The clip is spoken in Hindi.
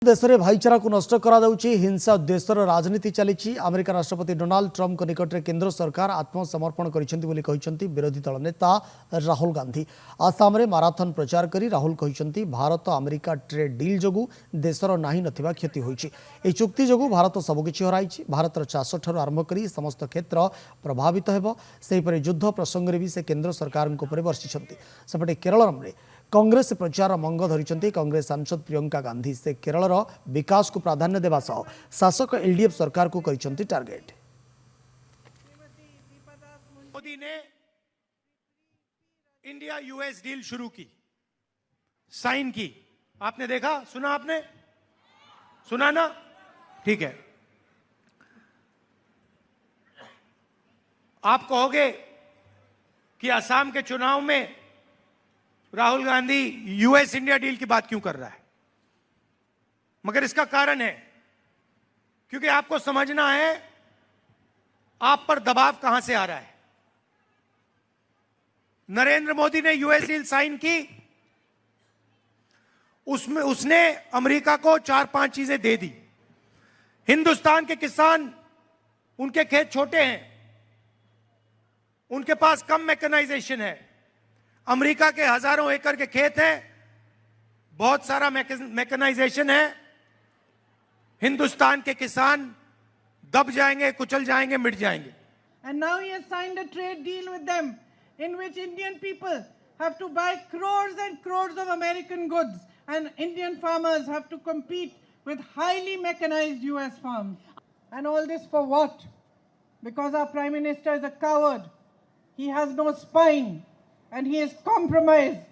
देश में भाईचारा को नष्ट करा हिंसा देशर राजनीति चली अमेरिका राष्ट्रपति डोनाल्ड ट्रंप को निकट में केंद्र सरकार आत्मसमर्पण कर विरोधी दल नेता राहुल गांधी आसाम में माराथन प्रचार कर राहुल कहते भारत अमेरिका ट्रेड डील जो देशर नाही नथिबा क्षति होई चुक्ति जो भारत सबकि हर भारत चाष ठार आरंभ कर समस्त क्षेत्र प्रभावित होपरी युद्ध प्रसंग में भी से केंद्र सरकार बर्षिंट सेपटे केरल में कांग्रेस प्रचार मंग धरी कांग्रेस सांसद प्रियंका गांधी से केरल विकास को प्राधान्य देवा सह शासक एलडीएफ सरकार को करिसेंती टार्गेट। मोदी ने इंडिया यूएस डील शुरू की, साइन की। आपने देखा, सुना? आपने सुना ना? ठीक है। आप कहोगे कि असम के चुनाव में Rahul Gandhi US India deal की बात क्यों कर रहा है, मगर इसका कारण है क्योंकि आपको समझना है आप पर दबाव कहां से आ रहा है। नरेंद्र मोदी ने यूएस डील साइन की, उसमें उसने अमेरिका को 4-5 चीजें दे दी। हिंदुस्तान के किसान, उनके खेत छोटे हैं, उनके पास कम मैकेनाइजेशन है। अमेरिका के हजारों एकड़ के खेत हैं, बहुत सारा मैकेनाइजेशन है। हिंदुस्तान के किसान दब जाएंगे, कुचल जाएंगे, मिट जाएंगे। And now he has signed a trade deal with them in which Indian people have to buy crores and crores of American goods and Indian farmers have to compete with highly mechanized US farms. And all this for what? Because our Prime Minister is a coward. He has no spine and he is compromised